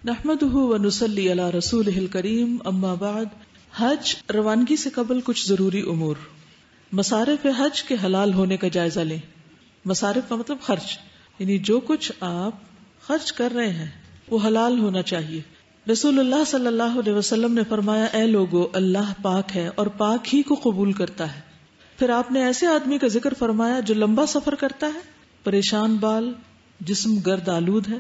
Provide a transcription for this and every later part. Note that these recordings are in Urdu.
نحمده ونصلی علی رسولہ الکریم، اما بعد۔ حج روانگی سے قبل کچھ ضروری امور۔ مصارف حج کے حلال ہونے کا جائزہ لیں۔ مصارف کا مطلب خرچ، یعنی جو کچھ آپ خرچ کر رہے ہیں وہ حلال ہونا چاہیے۔ رسول اللہ صلی اللہ علیہ وسلم نے فرمایا، اے لوگو، اللہ پاک ہے اور پاک ہی کو قبول کرتا ہے۔ پھر آپ نے ایسے آدمی کا ذکر فرمایا جو لمبا سفر کرتا ہے، پریشان بال، جسم گرد آلود ہے،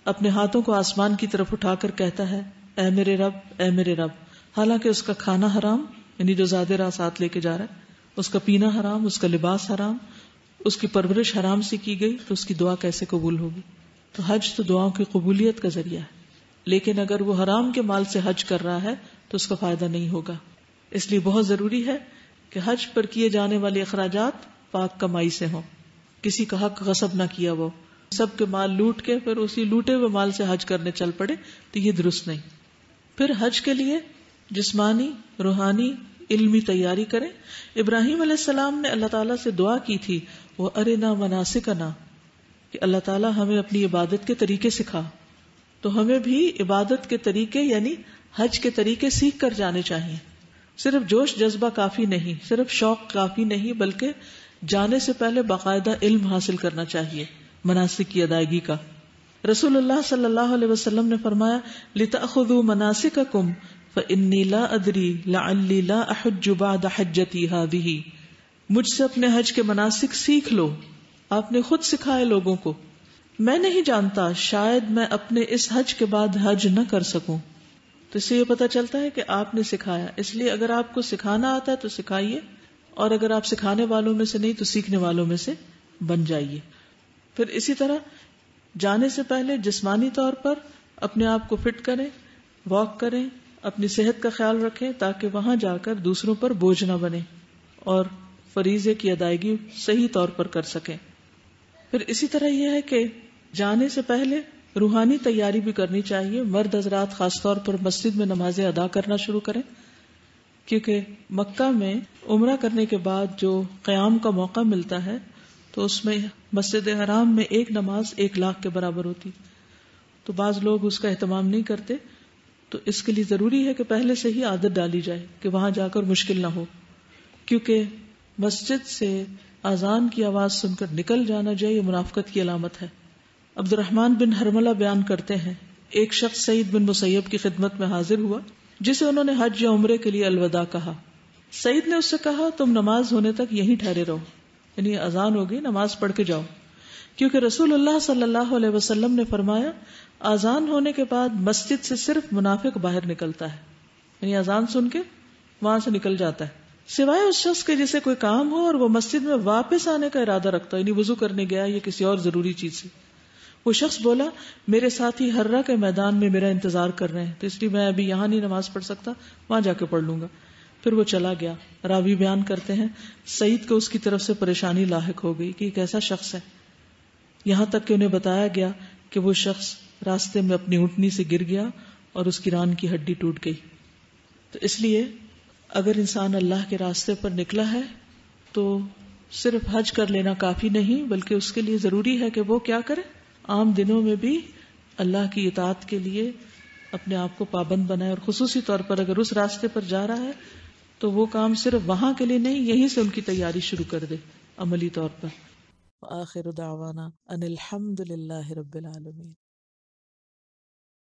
اپنے ہاتھوں کو آسمان کی طرف اٹھا کر کہتا ہے، اے میرے رب، اے میرے رب، حالانکہ اس کا کھانا حرام، یعنی جو زیادہ راہ ساتھ لے کے جا رہا ہے، اس کا پینا حرام، اس کا لباس حرام، اس کی پرورش حرام سے کی گئی، تو اس کی دعا کیسے قبول ہوگی؟ تو حج تو دعاؤں کی قبولیت کا ذریعہ ہے، لیکن اگر وہ حرام کے مال سے حج کر رہا ہے تو اس کا فائدہ نہیں ہوگا۔ اس لیے بہت ضروری ہے کہ حج پر کیے جانے والے اخراجات پاک کمائی سے ہوں، کسی کا حق غصب نہ کیا وہ، سب کے مال لوٹ کے پھر اسی لوٹے ہوئے مال سے حج کرنے چل پڑے تو یہ درست نہیں۔ پھر حج کے لیے جسمانی، روحانی، علمی تیاری کریں۔ ابراہیم علیہ السلام نے اللہ تعالیٰ سے دعا کی تھی، وہ ارنا مناسکنا، کہ اللہ تعالیٰ ہمیں اپنی عبادت کے طریقے سکھا۔ تو ہمیں بھی عبادت کے طریقے یعنی حج کے طریقے سیکھ کر جانے چاہیے۔ صرف جوش جذبہ کافی نہیں، صرف شوق کافی نہیں، بلکہ جانے سے پہلے باقاعدہ علم حاصل کرنا چاہیے مناسک کی ادائیگی کا۔ رسول اللہ صلی اللہ علیہ وسلم نے فرمایا، لِتَأْخُذُوا مَنَاسِكَكُمْ فَإِنِّي لَا أَدْرِي لَعَلِّي لَا أَحُجُّ بَعْدَ حَجَّتِي هَٰذِهِ، مجھ سے اپنے حج کے مناسک سیکھ لو۔ آپ نے خود سکھائے لوگوں کو، میں نہیں جانتا شاید میں اپنے اس حج کے بعد حج نہ کر سکوں۔ تو اس سے یہ پتہ چلتا ہے کہ آپ نے سکھایا، اس لیے اگر آپ کو سکھانا آتا ہے تو سکھائیے، اور اگر آپ سکھانے والوں میں سے نہیں تو سیکھنے والوں میں سے بن جائیے۔ پھر اسی طرح جانے سے پہلے جسمانی طور پر اپنے آپ کو فٹ کریں، واک کریں، اپنی صحت کا خیال رکھیں تاکہ وہاں جا کر دوسروں پر بوجھ نہ بنے اور فریضے کی ادائیگی صحیح طور پر کر سکیں۔ پھر اسی طرح یہ ہے کہ جانے سے پہلے روحانی تیاری بھی کرنی چاہیے۔ مرد حضرات خاص طور پر مسجد میں نمازیں ادا کرنا شروع کریں، کیونکہ مکہ میں عمرہ کرنے کے بعد جو قیام کا موقع ملتا ہے تو اس میں مسجد حرام میں ایک نماز 1,00,000 کے برابر ہوتی، تو بعض لوگ اس کا اہتمام نہیں کرتے۔ تو اس کے لیے ضروری ہے کہ پہلے سے ہی عادت ڈالی جائے کہ وہاں جا کر مشکل نہ ہو، کیونکہ مسجد سے اذان کی آواز سن کر نکل جانا جو یہ منافقت کی علامت ہے۔ عبد الرحمن بن حرملہ بیان کرتے ہیں، ایک شخص سعید بن مسیب کی خدمت میں حاضر ہوا جسے انہوں نے حج یا عمرے کے لیے الوداع کہا۔ سعید نے اس سے کہا، تم نماز ہونے تک یہیں ٹھہرے رہو، یعنی اذان ہوگی نماز پڑھ کے جاؤ، کیونکہ رسول اللہ صلی اللہ علیہ وسلم نے فرمایا، اذان ہونے کے بعد مسجد سے صرف منافق باہر نکلتا ہے، یعنی اذان سن کے وہاں سے نکل جاتا ہے، سوائے اس شخص کے جسے کوئی کام ہو اور وہ مسجد میں واپس آنے کا ارادہ رکھتا، یعنی وضو کرنے گیا یا کسی اور ضروری چیز سے۔ وہ شخص بولا، میرے ساتھی ہررا کے میدان میں میرا انتظار کر رہے ہیں، تو اس لیے میں ابھی یہاں نہیں نماز پڑھ سکتا، وہاں جا کے پڑھ لوں گا۔ پھر وہ چلا گیا۔ راوی بیان کرتے ہیں، سعید کو اس کی طرف سے پریشانی لاحق ہو گئی کہ یہ کیسا شخص ہے، یہاں تک کہ انہیں بتایا گیا کہ وہ شخص راستے میں اپنی اونٹنی سے گر گیا اور اس کی ران کی ہڈی ٹوٹ گئی۔ تو اس لیے اگر انسان اللہ کے راستے پر نکلا ہے تو صرف حج کر لینا کافی نہیں، بلکہ اس کے لیے ضروری ہے کہ وہ کیا کرے، عام دنوں میں بھی اللہ کی اطاعت کے لیے اپنے آپ کو پابند بنائے، اور خصوصی طور پر اگر اس راستے پر جا رہا ہے تو وہ کام صرف وہاں کے لیے نہیں، یہیں سے ان کی تیاری شروع کر دے عملی طور پر۔ وآخر دعوانا ان الحمد للہ رب العالمین۔